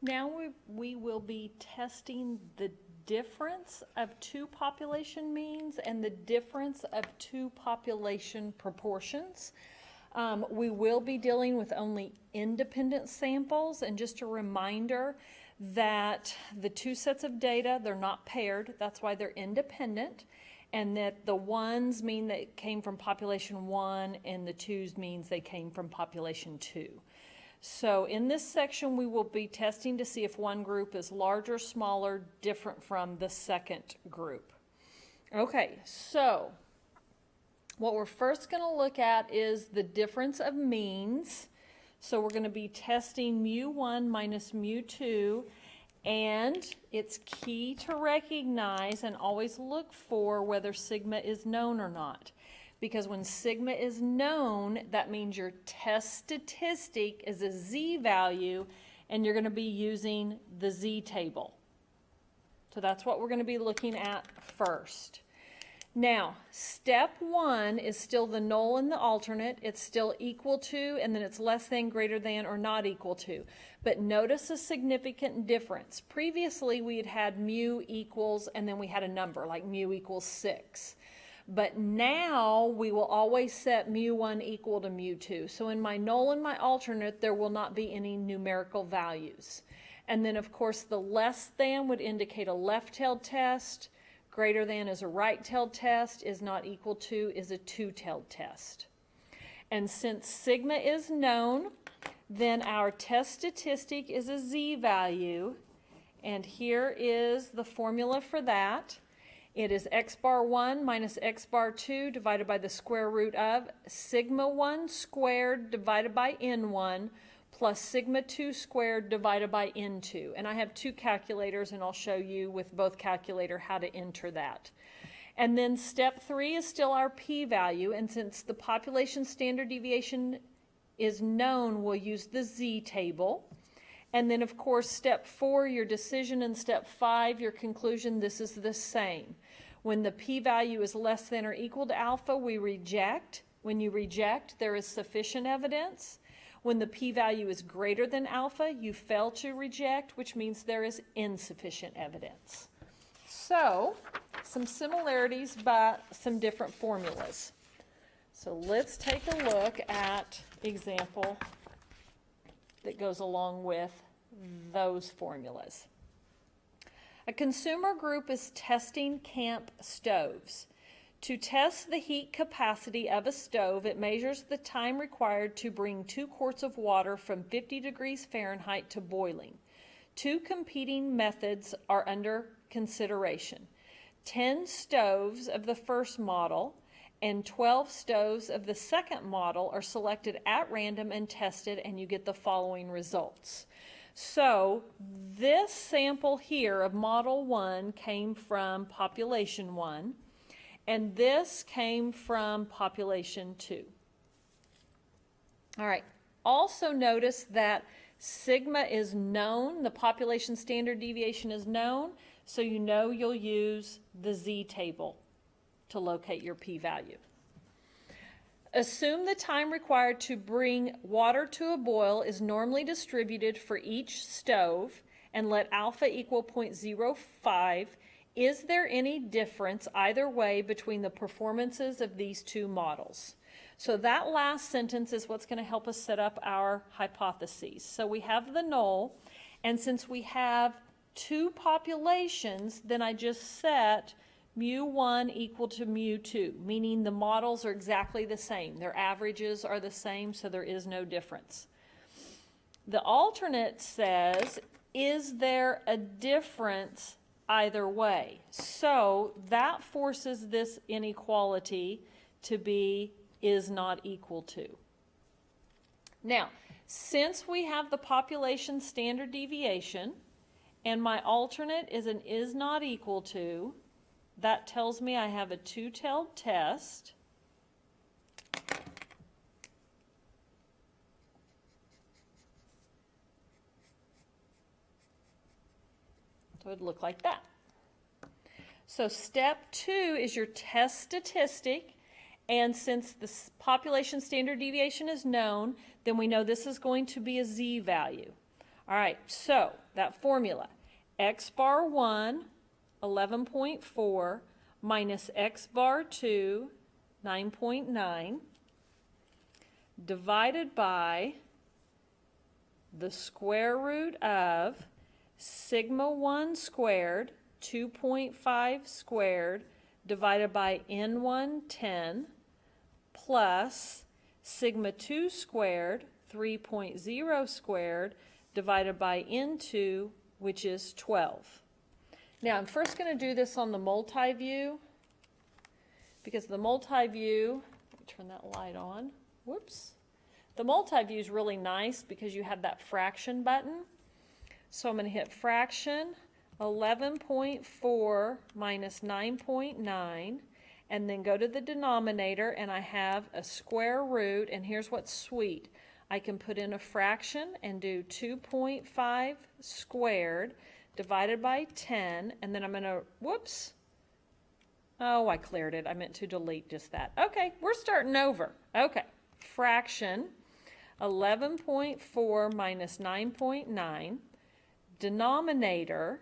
Now we will be testing the difference of two population means and the difference of two population proportions. We will be dealing with only independent samples, and just a reminder that the two sets of data, they're not paired, that's why they're independent, and that the ones mean they came from population 1 and the twos means they came from population 2. So in this section, we will be testing to see if one group is larger, smaller, different from the second group. Okay, so what we're first going to look at is the difference of means. So we're going to be testing mu1 minus mu2, and it's key to recognize and always look for whether sigma is known or not. Because when sigma is known, that means your test statistic is a z-value, and you're going to be using the z-table. So that's what we're going to be looking at first. Now, step 1 is still the null and the alternate. It's still equal to, and then it's less than, greater than, or not equal to. But notice a significant difference. Previously, we had had mu equals, and then we had a number, like mu equals 6. But now we will always set mu1 equal to mu2. So in my null and my alternate, there will not be any numerical values. And then, of course, the less than would indicate a left-tailed test. Greater than is a right-tailed test. Is not equal to is a two-tailed test. And since sigma is known, then our test statistic is a z-value. And here is the formula for that. It is x bar 1 minus x bar 2 divided by the square root of sigma 1 squared divided by n1 plus sigma 2 squared divided by n2. And I have two calculators, and I'll show you with both calculator how to enter that. And then step 3 is still our p-value, and since the population standard deviation is known, we'll use the z-table. And then, of course, step 4, your decision, and step 5, your conclusion, this is the same. When the p-value is less than or equal to alpha, we reject. When you reject, there is sufficient evidence. When the p-value is greater than alpha, you fail to reject, which means there is insufficient evidence. So, some similarities but some different formulas. So let's take a look at example that goes along with those formulas. A consumer group is testing camp stoves. To test the heat capacity of a stove, it measures the time required to bring 2 quarts of water from 50 degrees Fahrenheit to boiling. 2 competing methods are under consideration. 10 stoves of the first model and 12 stoves of the second model are selected at random and tested, and you get the following results. So this sample here of model 1 came from population 1, and this came from population 2. All right, also notice that sigma is known, the population standard deviation is known, so you know you'll use the z-table to locate your p-value. Assume the time required to bring water to a boil is normally distributed for each stove, and let alpha equal 0.05. Is there any difference either way between the performances of these two models? So that last sentence is what's going to help us set up our hypotheses. So we have the null, and since we have two populations, then I just set mu1 equal to mu2, meaning the models are exactly the same. Their averages are the same, so there is no difference. The alternate says, is there a difference either way? So that forces this inequality to be is not equal to. Now, since we have the population standard deviation and my alternate is an is not equal to, that tells me I have a two-tailed test. So it would look like that. So step 2 is your test statistic, and since the population standard deviation is known, then we know this is going to be a z-value. All right, so that formula, x bar 1, 11.4, minus x bar 2, 9.9, divided by the square root of sigma 1 squared, 2.5 squared, divided by n1, 10, plus sigma 2 squared, 3.0 squared, divided by n2, which is 12. Now, I'm first going to do this on the multi-view, because the multi-view, let me turn that light on, whoops. The multi-view is really nice because you have that fraction button. So I'm going to hit fraction, 11.4 minus 9.9, and then go to the denominator, and I have a square root, and here's what's sweet. I can put in a fraction and do 2.5 squared divided by 10, and then I'm going to, whoops, oh, I cleared it. I meant to delete just that. Okay, we're starting over. Okay, fraction, 11.4 minus 9.9, denominator,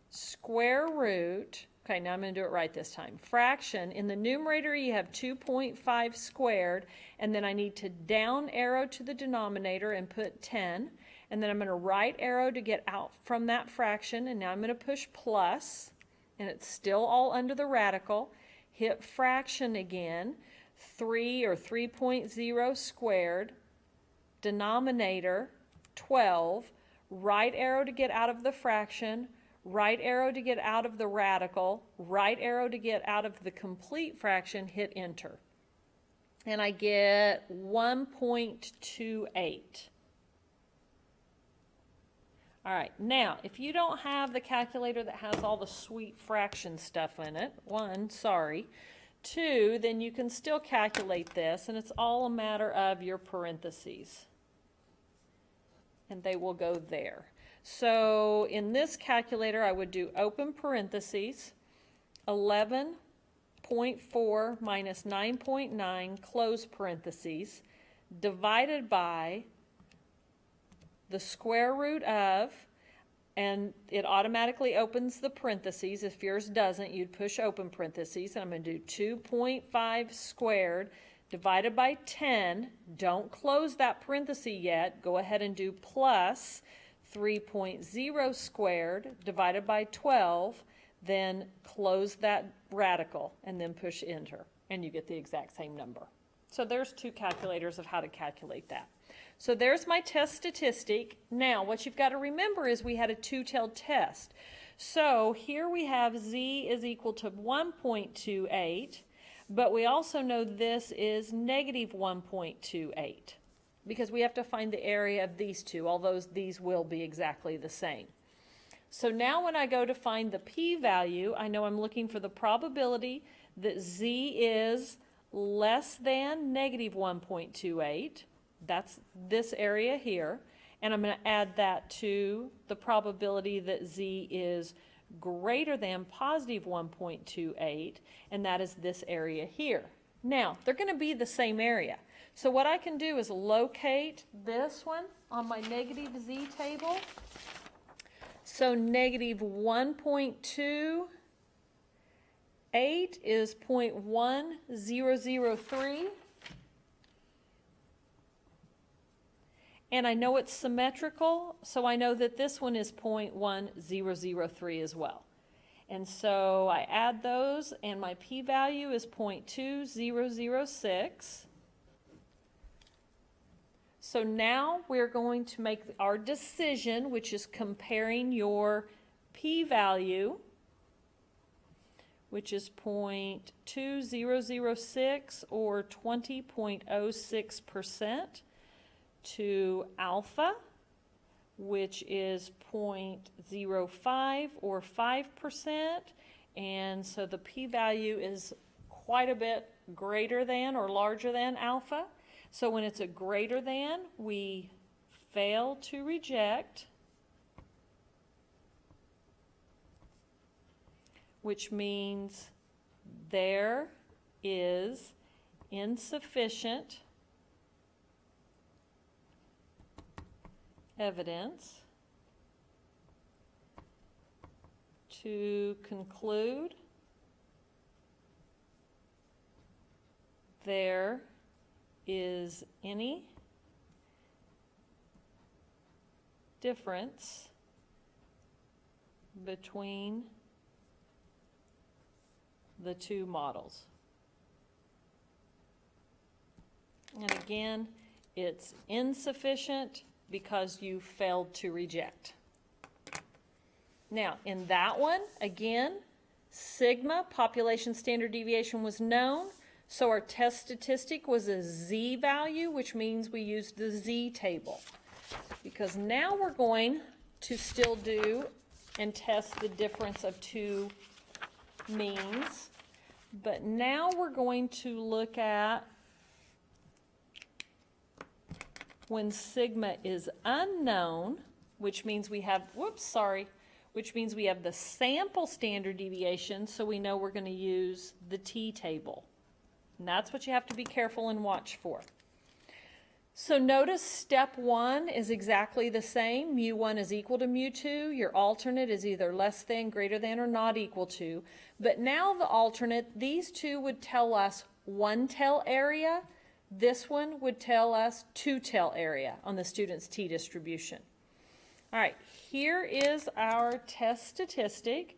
square root, okay, now I'm going to do it right this time. Fraction, in the numerator you have 2.5 squared, and then I need to down arrow to the denominator and put 10, and then I'm going to right arrow to get out from that fraction, and now I'm going to push plus, and it's still all under the radical. Hit fraction again, 3 or 3.0 squared, denominator, 12, right arrow to get out of the fraction, right arrow to get out of the radical, right arrow to get out of the complete fraction, hit enter. And I get 1.28. All right, now, if you don't have the calculator that has all the sweet fraction stuff in it, 1, sorry, 2, then you can still calculate this, and it's all a matter of your parentheses. And they will go there. So in this calculator, I would do open parentheses, 11.4 minus 9.9, close parentheses, divided by the square root of, and it automatically opens the parentheses. If yours doesn't, you'd push open parentheses, and I'm going to do 2.5 squared divided by 10. Don't close that parenthesis yet. Go ahead and do plus 3.0 squared divided by 12, then close that radical, and then push enter, and you get the exact same number. So there's two calculators of how to calculate that. So there's my test statistic. Now, what you've got to remember is we had a two-tailed test. So here we have z is equal to 1.28, but we also know this is negative 1.28 because we have to find the area of these two, although these will be exactly the same. So now when I go to find the p-value, I know I'm looking for the probability that z is less than negative 1.28. That's this area here. And I'm going to add that to the probability that z is greater than positive 1.28, and that is this area here. Now, they're going to be the same area. So what I can do is locate this one on my negative z table. So negative 1.28 is 0.1003. And I know it's symmetrical, so I know that this one is 0.1003 as well. And so I add those, and my p-value is 0.2006. So now we're going to make our decision, which is comparing your p-value, which is 0.2006 or 20.06%. to alpha, which is 0.05 or 5%, and so the p-value is quite a bit greater than or larger than alpha. So when it's a greater than, we fail to reject, which means there is insufficient evidence to conclude there is any difference between the two models. And again, it's insufficient because you failed to reject. Now, in that one, again, sigma, population standard deviation, was known, so our test statistic was a z value, which means we used the z table. Because now we're going to still do and test the difference of two means, but now we're going to look at when sigma is unknown, which means we have, which means we have the sample standard deviation, so we know we're going to use the t-table. And that's what you have to be careful and watch for. So notice step 1 is exactly the same. mu1 is equal to mu2. Your alternate is either less than, greater than, or not equal to. But now the alternate, these two would tell us 1-tail area. This one would tell us 2-tail area on the student's t distribution. All right, here is our test statistic.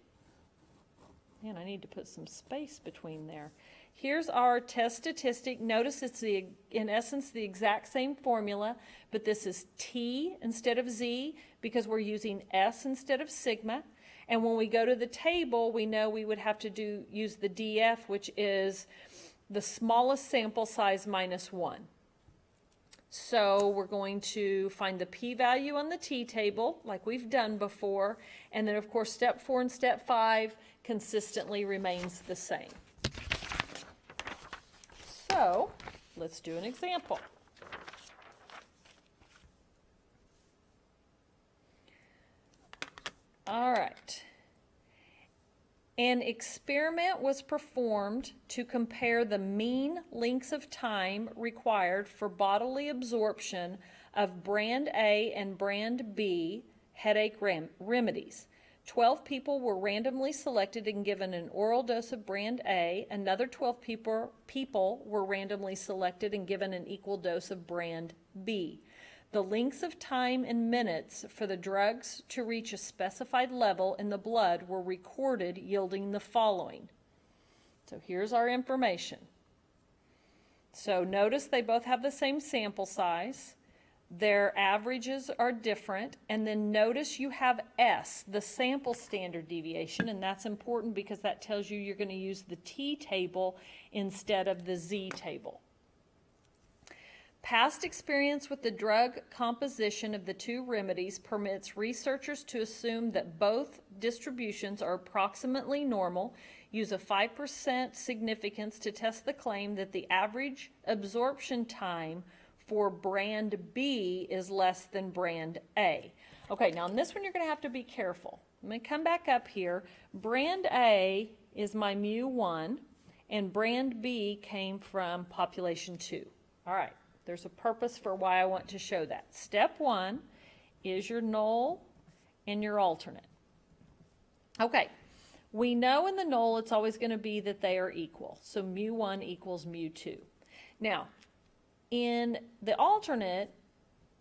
Man, I need to put some space between there. Here's our test statistic. Notice it's in essence the exact same formula, but this is t instead of z because we're using s instead of sigma. And when we go to the table, we know we would have to use the df, which is the smallest sample size minus 1. So we're going to find the p-value on the t-table like we've done before, and then of course step 4 and step 5 consistently remains the same. So let's do an example. All right. An experiment was performed to compare the mean lengths of time required for bodily absorption of brand A and brand B headache remedies. 12 people were randomly selected and given an oral dose of brand A. Another 12 people were randomly selected and given an equal dose of brand B. The lengths of time in minutes for the drugs to reach a specified level in the blood were recorded, yielding the following. So here's our information. So notice they both have the same sample size. Their averages are different, and then notice you have S, the sample standard deviation, and that's important because that tells you you're going to use the t-table instead of the z-table. Past experience with the drug composition of the two remedies permits researchers to assume that both distributions are approximately normal. Use a 5% significance to test the claim that the average absorption time for brand B is less than brand A. Okay, now on this one you're going to have to be careful. I'm going to come back up here. Brand A is my mu1, and brand B came from population 2. All right, there's a purpose for why I want to show that. Step 1 is your null and your alternate. Okay, we know in the null it's always going to be that they are equal. So mu1 equals mu2. Now, in the alternate,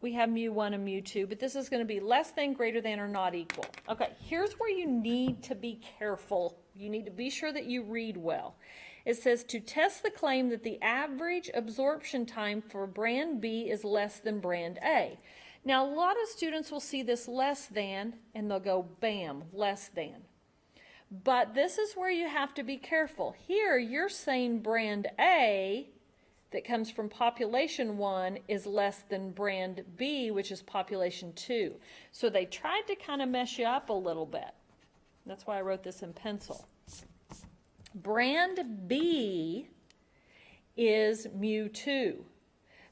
we have mu1 and mu2, but this is going to be less than, greater than, or not equal. Okay, here's where you need to be careful. You need to be sure that you read well. It says to test the claim that the average absorption time for brand B is less than brand A. Now, a lot of students will see this less than, and they'll go, bam, less than. But this is where you have to be careful. Here, you're saying brand A that comes from population 1 is less than brand B, which is population 2. So they tried to kind of mess you up a little bit. That's why I wrote this in pencil. Brand B is mu2.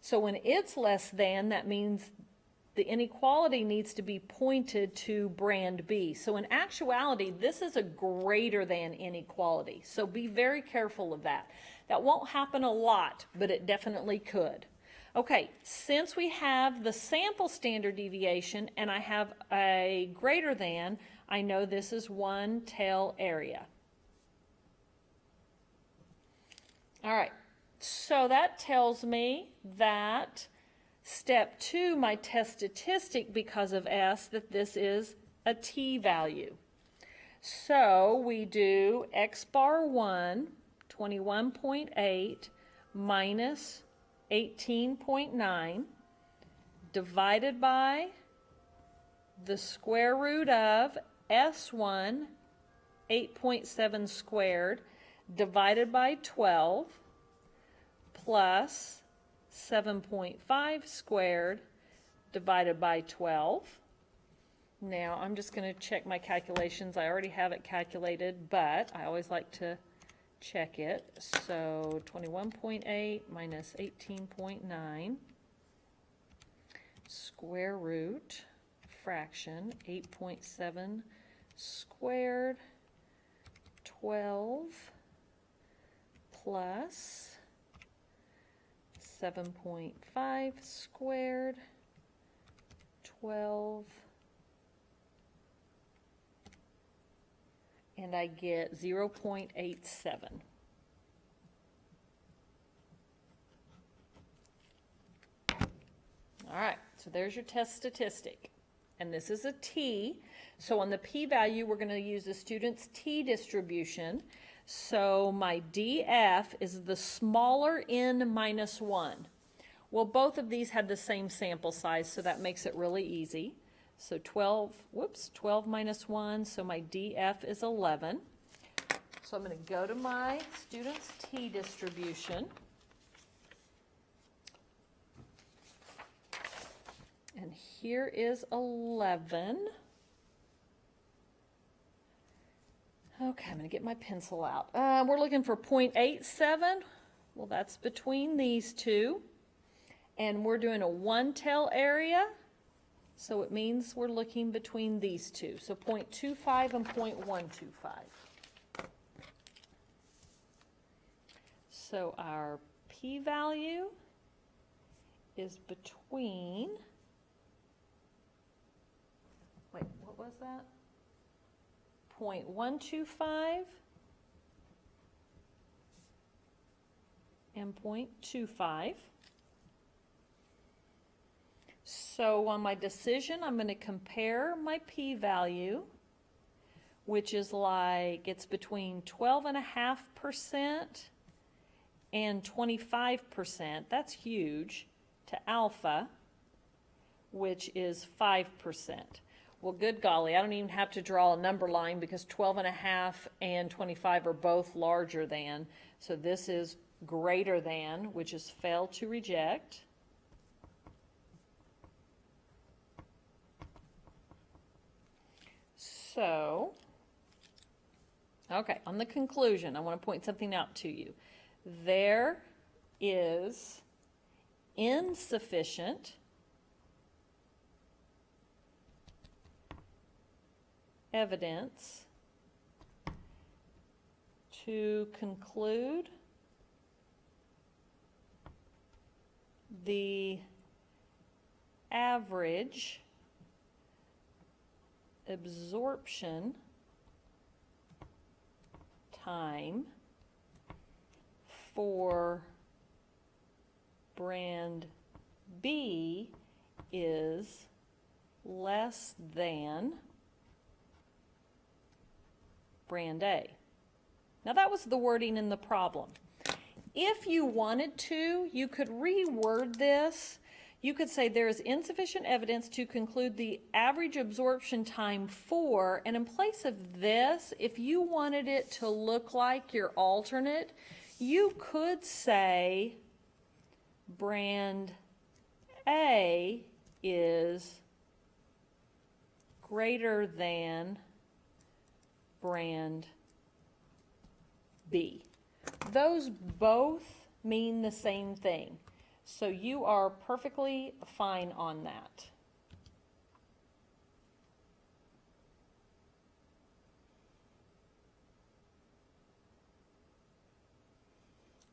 So when it's less than, that means the inequality needs to be pointed to brand B. So in actuality, this is a greater than inequality. So be very careful of that. That won't happen a lot, but it definitely could. Okay, since we have the sample standard deviation and I have a greater than, I know this is one tail area. All right, so that tells me that step 2, my test statistic because of S, that this is a t-value. So we do x bar 1, 21.8 minus 18.9 divided by the square root of S1, 8.7 squared, divided by 12 plus 7.5 squared divided by 12. Now I'm just going to check my calculations. I already have it calculated, but I always like to check it. So 21.8 minus 18.9 square root fraction 8.7 squared 12 plus 7.5 squared 12, and I get 0.87. All right, so there's your test statistic. And this is a t. So on the p-value, we're going to use the student's t-distribution. So my df is the smaller n minus 1. Well, both of these had the same sample size, so that makes it really easy. So 12 minus 1, so my df is 11. So I'm going to go to my student's t-distribution. And here is 11. Okay, I'm going to get my pencil out. We're looking for 0.87. Well, that's between these two. And we're doing a one-tail area, so it means we're looking between these two. So 0.25 and 0.125. So our p-value is between, wait, what was that? 0.125 and 0.25. So on my decision, I'm going to compare my p-value, which is like, it's between 12.5% and 25%. That's huge, to alpha, which is 5%. Well, good golly, I don't even have to draw a number line because 12.5 and 25 are both larger than. So this is greater than, which is fail to reject. So, okay, on the conclusion, I want to point something out to you. There is insufficient evidence to conclude the average absorption time for brand B is less than brand A. Now that was the wording in the problem. If you wanted to, you could reword this. You could say there is insufficient evidence to conclude the average absorption time for, and in place of this, if you wanted it to look like your alternate, you could say brand A is greater than brand B. Those both mean the same thing. So you are perfectly fine on that.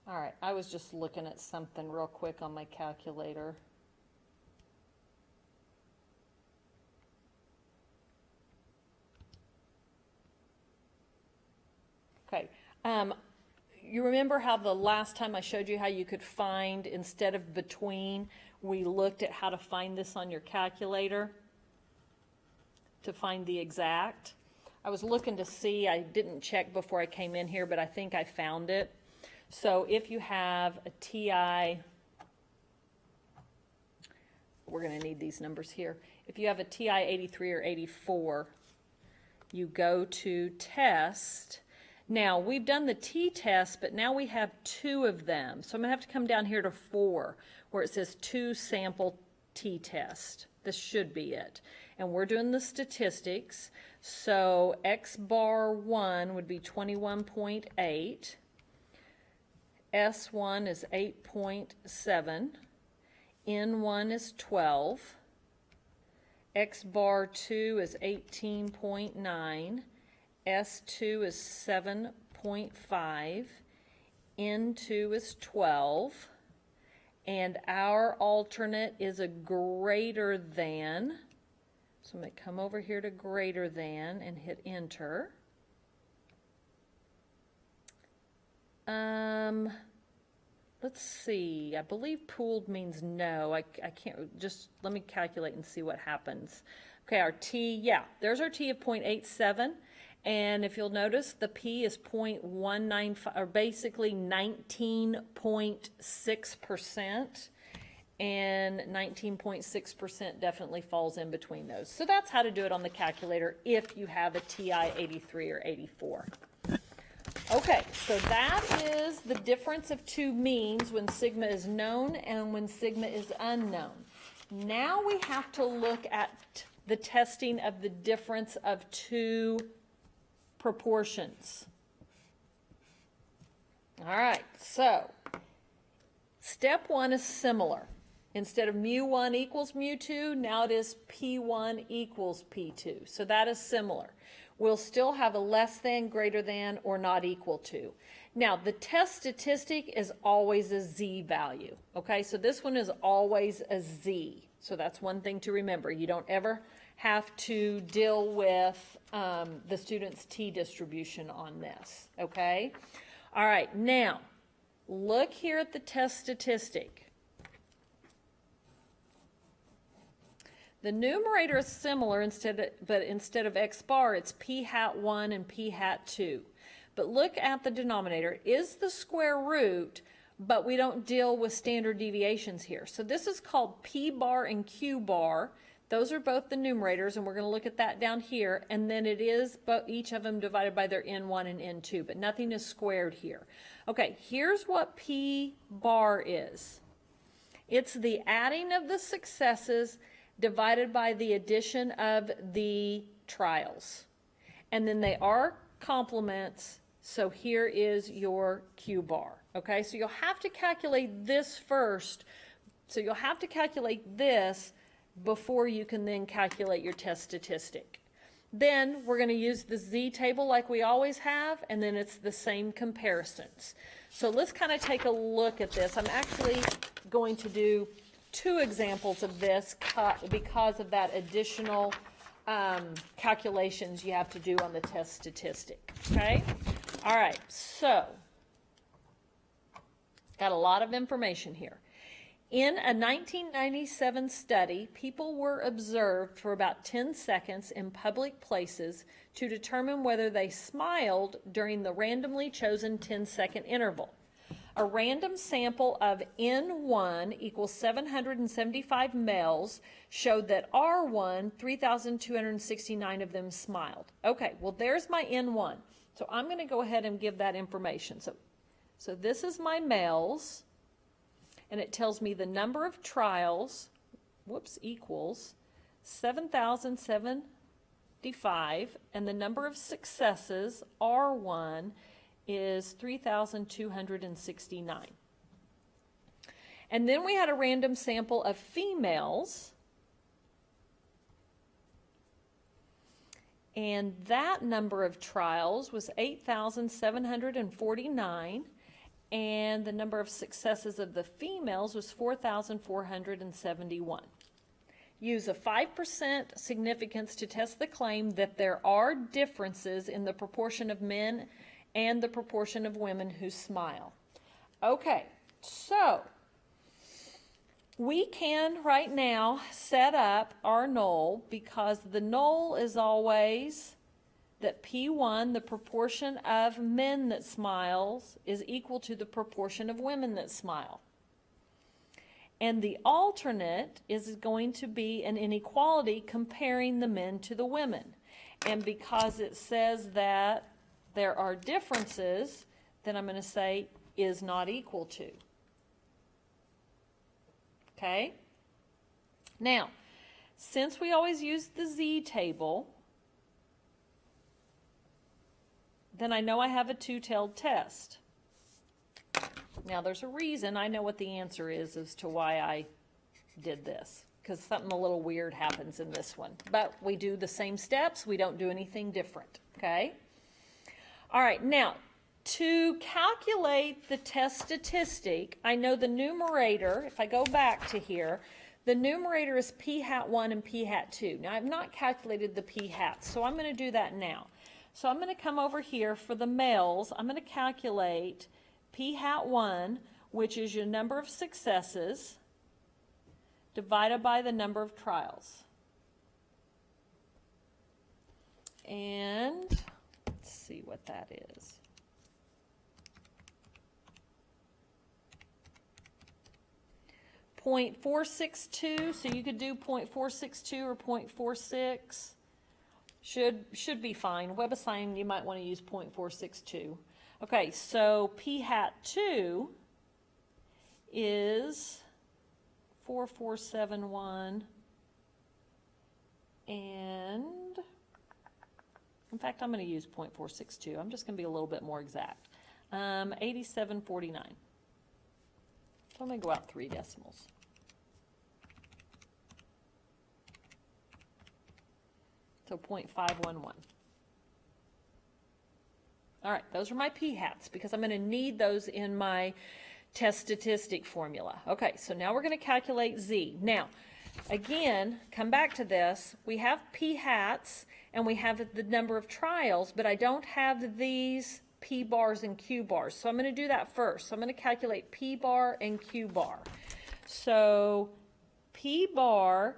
All right, I was just looking at something real quick on my calculator. Okay, you remember how the last time I showed you how you could find, instead of between, we looked at how to find this on your calculator to find the exact? I was looking to see, I didn't check before I came in here, but I think I found it. So if you have a TI, we're going to need these numbers here. If you have a TI 83 or 84, you go to test. Now, we've done the t-test, but now we have 2 of them. So I'm going to have to come down here to 4, where it says 2 sample t-test. This should be it. And we're doing the statistics. So X bar 1 would be 21.8. S1 is 8.7. N1 is 12. X bar 2 is 18.9. S2 is 7.5. N2 is 12. And our alternate is a greater than. So I'm going to come over here to greater than and hit enter. Let's see, I believe pooled means no. I can't, just let me calculate and see what happens. Okay, our T, yeah, there's our T of 0.87. And if you'll notice, the P is 0.195, or basically 19.6%. And 19.6% definitely falls in between those. So that's how to do it on the calculator if you have a TI 83 or 84. Okay, so that is the difference of 2 means when sigma is known and when sigma is unknown. Now we have to look at the testing of the difference of 2 proportions. All right, so step 1 is similar. Instead of mu1 equals mu2, now it is p1 equals p2. So that is similar. We'll still have a less than, greater than, or not equal to. Now, the test statistic is always a z value. Okay, so this one is always a z. So that's one thing to remember. You don't ever have to deal with the student's t distribution on this. Okay? All right, now, look here at the test statistic. The numerator is similar, but instead of x bar, it's p hat 1 and p hat 2. But look at the denominator. Is the square root, but we don't deal with standard deviations here. So this is called p bar and q bar. Those are both the numerators, and we're going to look at that down here. And then it is each of them divided by their n1 and n2, but nothing is squared here. Okay, here's what p bar is. It's the adding of the successes divided by the addition of the trials. And then they are complements, so here is your Q bar. Okay, so you'll have to calculate this first. So you'll have to calculate this before you can then calculate your test statistic. Then we're going to use the Z table like we always have, and then it's the same comparisons. So let's kind of take a look at this. I'm actually going to do 2 examples of this because of that additional calculations you have to do on the test statistic. Okay? All right, so got a lot of information here. In a 1997 study, people were observed for about 10 seconds in public places to determine whether they smiled during the randomly chosen 10-second interval. A random sample of N1 equals 775 males showed that R1, 3,269 of them smiled. Okay, well there's my N1. So I'm going to go ahead and give that information. So this is my males, and it tells me the number of trials, equals 7,075, and the number of successes, R1, is 3,269. And then we had a random sample of females, and that number of trials was 8,749, and the number of successes of the females was 4,471. Use a 5% significance to test the claim that there are differences in the proportion of men and the proportion of women who smile. Okay, so we can right now set up our null, because the null is always that P1, the proportion of men that smiles, is equal to the proportion of women that smile. And the alternate is going to be an inequality comparing the men to the women. And because it says that there are differences, then I'm going to say is not equal to. Okay? Now, since we always use the Z table, then I know I have a two-tailed test. Now, there's a reason. I know what the answer is as to why I did this, because something a little weird happens in this one. But we do the same steps. We don't do anything different, okay? All right, now, to calculate the test statistic, I know the numerator, if I go back to here, the numerator is p hat 1 and p hat 2. Now, I've not calculated the p hats, so I'm going to do that now. So I'm going to come over here for the males. I'm going to calculate p hat 1, which is your number of successes, divided by the number of trials. And let's see what that is. .462, so you could do .462 or .46. Should be fine. WebAssign, you might want to use .462. Okay, so p hat 2 is 4471, and in fact, I'm going to use .462. I'm just going to be a little bit more exact. 8749. So I'm going to go out 3 decimals. So 0.511. All right, those are my p hats because I'm going to need those in my test statistic formula. Okay, so now we're going to calculate Z. Now, again, come back to this. We have p hats and we have the number of trials, but I don't have these p bars and q bars. So I'm going to do that first. So I'm going to calculate p bar and q bar. So p bar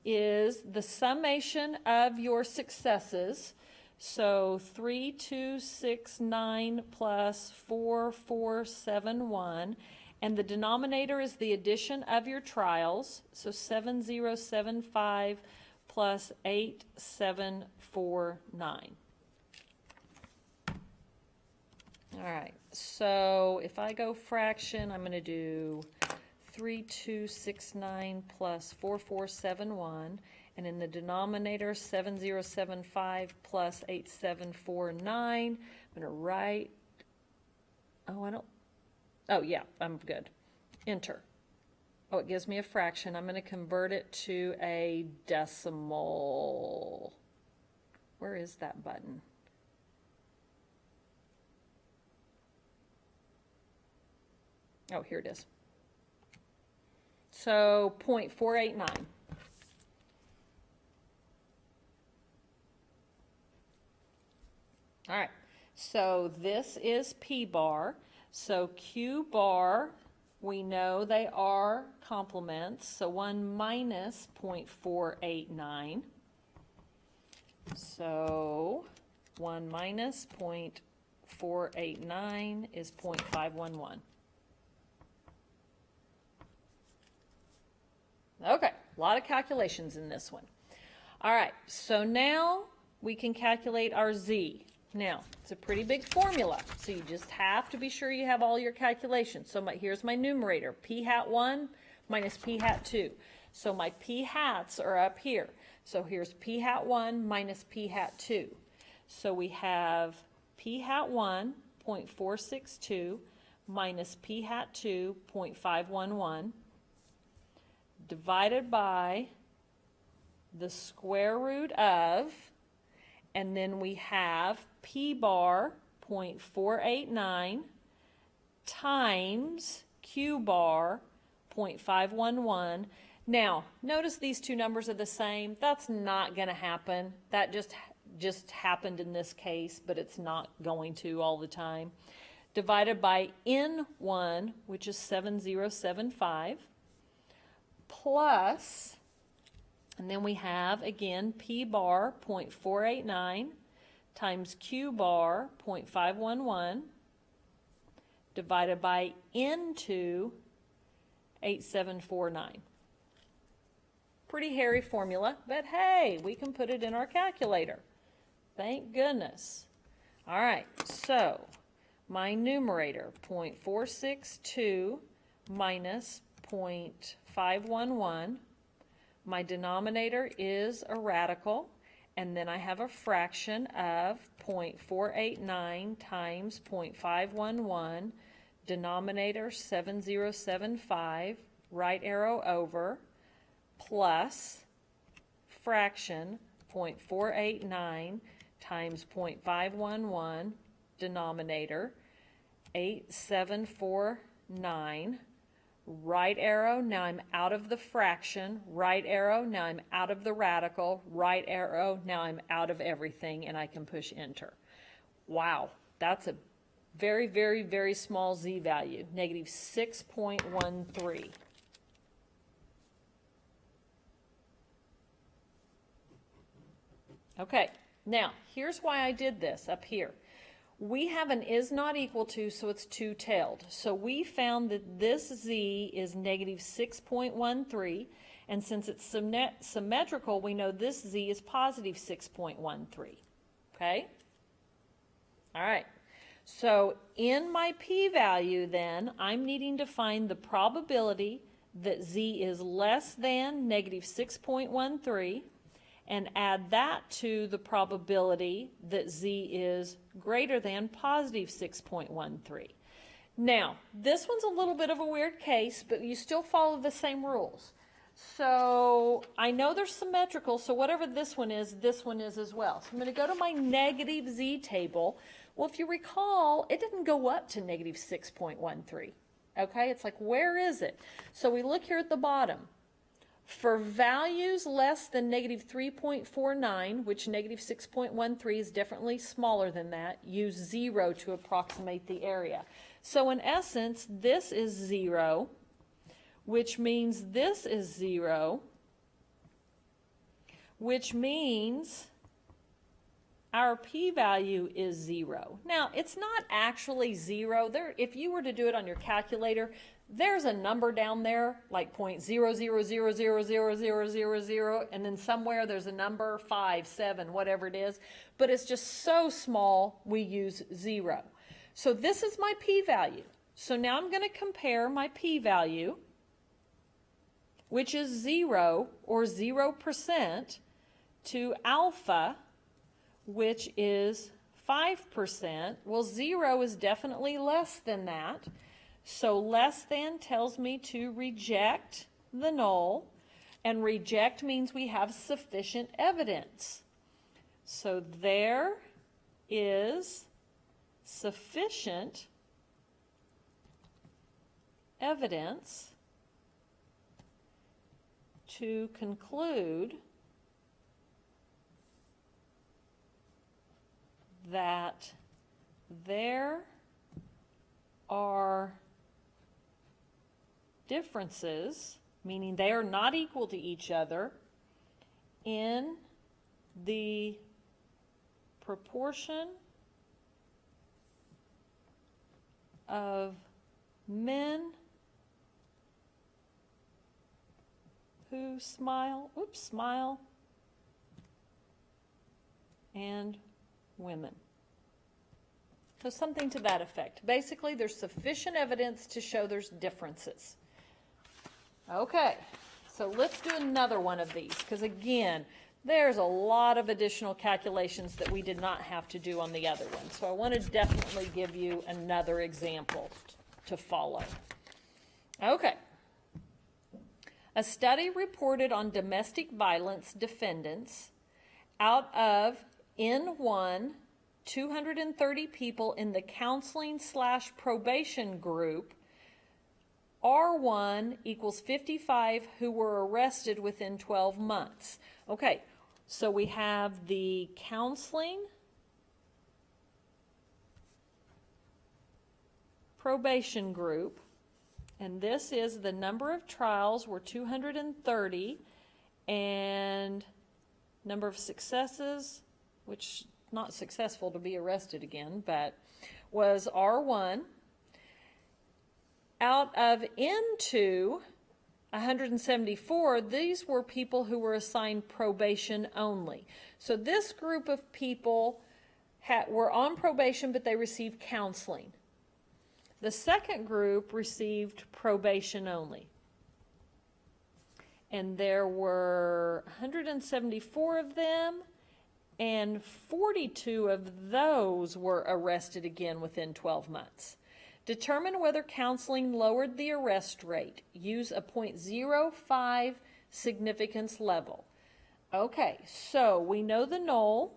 is the summation of your successes. So 3269 plus 4471, and the denominator is the addition of your trials. So 7075 plus 8749. All right, so if I go fraction, I'm going to do 3269 plus 4471, and in the denominator 7075 plus 8749. I'm going to write, yeah, I'm good. Enter. Oh, it gives me a fraction. I'm going to convert it to a decimal. Where is that button? Oh, here it is. So 0.489. All right, so this is P bar. So Q bar, we know they are complements. So 1 minus 0.489. So 1 minus 0.489 is 0.511. Okay, a lot of calculations in this one. All right, so now we can calculate our Z. Now, it's a pretty big formula, so you just have to be sure you have all your calculations. So here's my numerator, p hat 1 minus p hat 2. So my p hats are up here. So here's p hat 1 minus p hat 2. So we have p hat 1, 0.462, minus p hat 2, 0.511, divided by the square root of, and then we have p bar 0.489 times Q bar 0.511. Now, notice these two numbers are the same. That's not going to happen. That just happened in this case, but it's not going to all the time. Divided by N1, which is 7075, plus, and then we have, again, P bar 0.489 times Q bar 0.511 divided by N2, 8749. Pretty hairy formula, but hey, we can put it in our calculator. Thank goodness. All right, so my numerator, 0.462 minus 0.511. My denominator is a radical, and then I have a fraction of 0.489 times 0.511, denominator 7075, right arrow over, plus fraction 0.489 times 0.511, denominator 8749, right arrow, now I'm out of the fraction, right arrow, now I'm out of the radical, right arrow, now I'm out of everything, and I can push enter. Wow, that's a very, very, very small z value, negative 6.13. Okay, now here's why I did this up here. We have an is not equal to, so it's two-tailed. So we found that this z is negative 6.13, and since it's symmetrical, we know this z is positive 6.13. Okay? All right. So in my p-value then, I'm needing to find the probability that z is less than negative 6.13, and add that to the probability that z is greater than positive 6.13. Now, this one's a little bit of a weird case, but you still follow the same rules. So I know they're symmetrical, so whatever this one is as well. So I'm going to go to my negative z table. Well, if you recall, it didn't go up to negative 6.13. Okay, it's like, where is it? So we look here at the bottom. For values less than negative 3.49, which negative 6.13 is definitely smaller than that, use 0 to approximate the area. So in essence, this is 0, which means this is 0, which means our p-value is 0. Now, it's not actually 0. If you were to do it on your calculator, there's a number down there, like 0.000000000, and then somewhere there's a number, 5, 7, whatever it is, but it's just so small, we use 0. So this is my p-value. So now I'm going to compare my p-value, which is 0, or 0%, to alpha, which is 5%. Well, 0 is definitely less than that. So less than tells me to reject the null, and reject means we have sufficient evidence. So there is sufficient evidence to conclude that there are differences, meaning they are not equal to each other, in the proportion of men who smile, and women. So something to that effect. Basically, there's sufficient evidence to show there's differences. Okay, so let's do another one of these, because again, there's a lot of additional calculations that we did not have to do on the other one. So I want to definitely give you another example to follow. Okay. A study reported on domestic violence defendants out of N1 230 people in the counseling/probation group. R1 equals 55 who were arrested within 12 months. Okay, so we have the counseling probation group, and this is the number of trials were 230, and number of successes, which not successful to be arrested again, but was R1. Out of into 174, these were people who were assigned probation only. So this group of people were on probation, but they received counseling. The second group received probation only. And there were 174 of them, and 42 of those were arrested again within 12 months. Determine whether counseling lowered the arrest rate. Use a 0.05 significance level. Okay, so we know the null,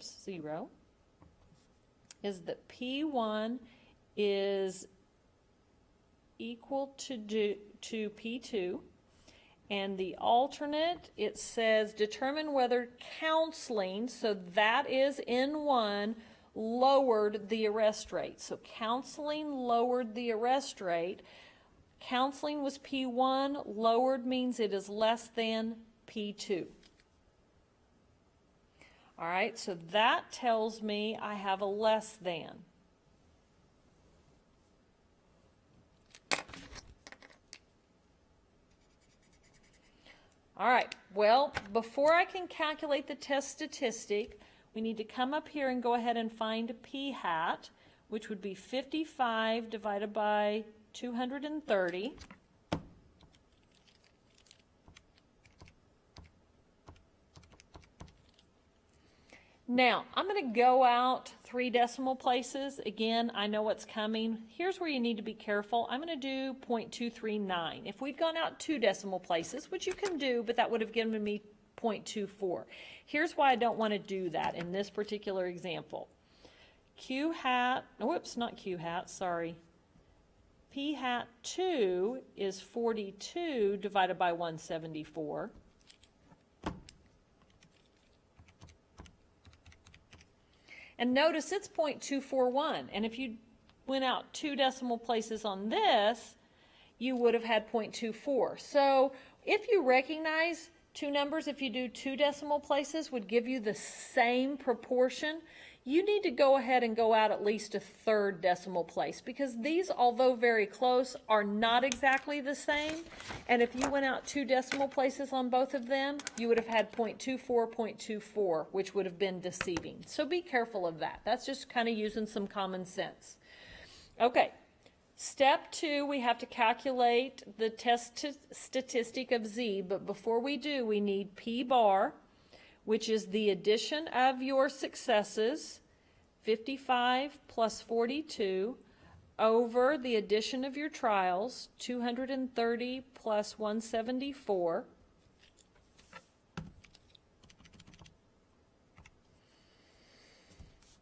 0, is that P1 is equal to P2. And the alternate, it says determine whether counseling, so that is N1, lowered the arrest rate. So counseling lowered the arrest rate. Counseling was P1, lowered means it is less than P2. All right, so that tells me I have a less than. All right, well, before I can calculate the test statistic, we need to come up here and go ahead and find p hat, which would be 55 divided by 230. Now, I'm going to go out 3 decimal places. Again, I know what's coming. Here's where you need to be careful. I'm going to do 0.239. If we'd gone out 2 decimal places, which you can do, but that would have given me 0.24. Here's why I don't want to do that in this particular example. Q hat, whoops, not Q hat, sorry. P hat 2 is 42 divided by 174. And notice it's 0.241. And if you went out 2 decimal places on this, you would have had 0.24. So if you recognize 2 numbers, if you do 2 decimal places, would give you the same proportion, you need to go ahead and go out at least a 3rd decimal place, because these, although very close, are not exactly the same. And if you went out 2 decimal places on both of them, you would have had 0.24, 0.24, which would have been deceiving. So be careful of that. That's just kind of using some common sense. Okay, step 2, we have to calculate the test statistic of Z, but before we do, we need P bar, which is the addition of your successes, 55 plus 42, over the addition of your trials, 230 plus 174.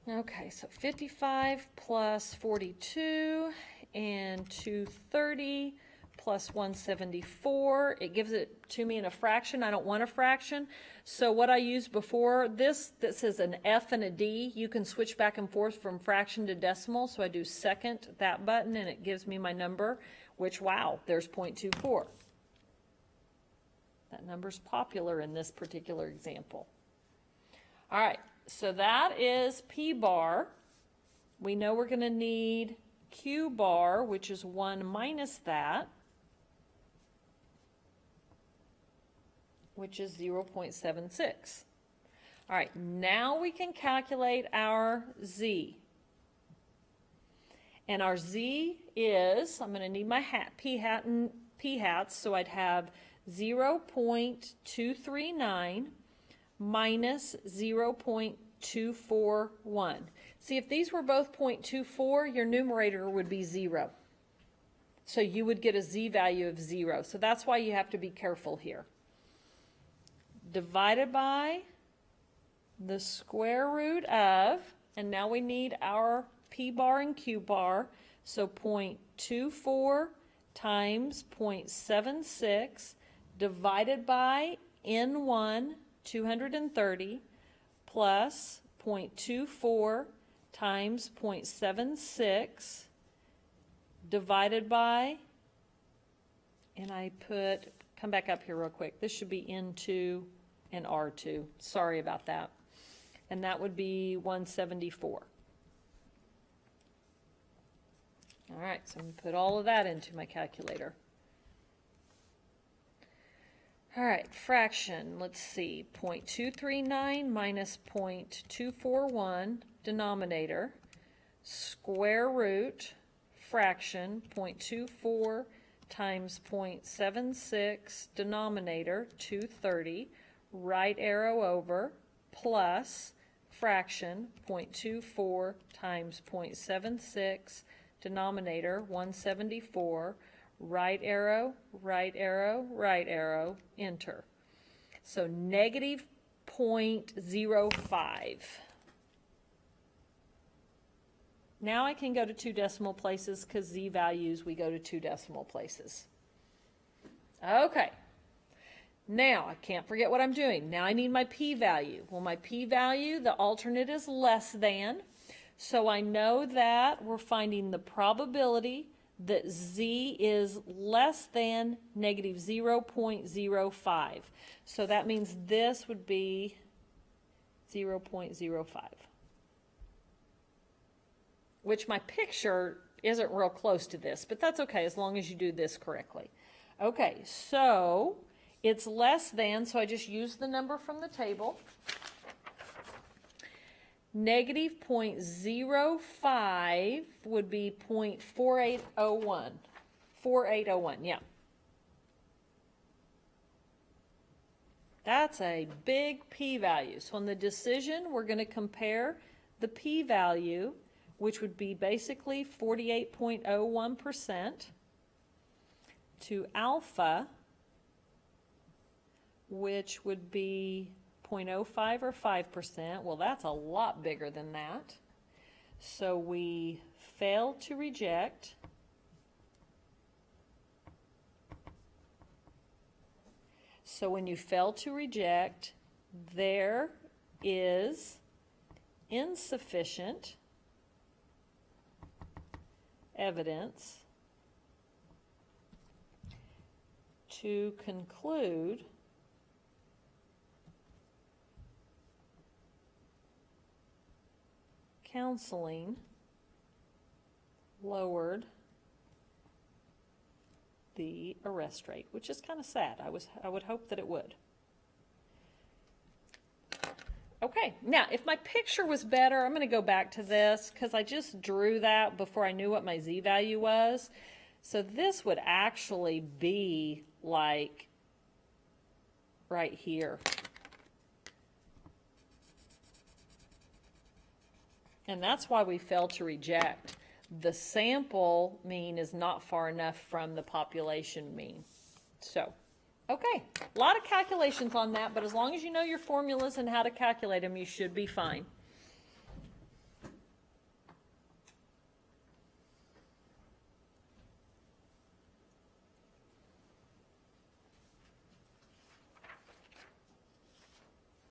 Okay, so 55 plus 42 and 230 plus 174. It gives it to me in a fraction. I don't want a fraction. So what I used before this, that says an F and a D, you can switch back and forth from fraction to decimal. So I do second that button and it gives me my number, which, wow, there's 0.24. That number's popular in this particular example. All right, so that is P bar. We know we're going to need Q bar, which is 1 minus that, which is 0.76. All right, now we can calculate our Z. And our Z is, I'm going to need my P hats, so I'd have 0.239 minus 0.241. See, if these were both 0.24, your numerator would be 0. So you would get a Z value of 0. So that's why you have to be careful here. Divided by the square root of, and now we need our P bar and Q bar, so 0.24 times 0.76 divided by N1, 230, plus 0.24 times 0.76 divided by, and I put, come back up here real quick, this should be N2 and R2, sorry about that, and that would be 174. All right, so I'm going to put all of that into my calculator. All right, fraction, let's see, 0.239 minus 0.241, denominator, square root, fraction, 0.24 times 0.76, denominator, 230, right arrow over, plus, fraction, 0.24 times 0.76, denominator, 174, right arrow, right arrow, right arrow, enter. So negative 0.05. Now I can go to 2 decimal places because z values, we go to 2 decimal places. Okay. Now, I can't forget what I'm doing. Now I need my p-value. Well, my p-value, the alternate is less than. So I know that we're finding the probability that z is less than negative 0.05. So that means this would be 0.05. Which my picture isn't real close to this, but that's okay as long as you do this correctly. Okay, so it's less than, so I just use the number from the table. Negative 0.05 would be 0.4801. 4801, yeah. That's a big p-value. So in the decision, we're going to compare the p-value, which would be basically 48.01%, to alpha, which would be 0.05 or 5%. Well, that's a lot bigger than that. So we fail to reject. So when you fail to reject, there is insufficient evidence to conclude counseling lowered the arrest rate, which is kind of sad. I would hope that it would. Okay, now if my picture was better, I'm going to go back to this because I just drew that before I knew what my z-value was. So this would actually be like right here. And that's why we failed to reject. The sample mean is not far enough from the population mean. So, okay, a lot of calculations on that, but as long as you know your formulas and how to calculate them, you should be fine.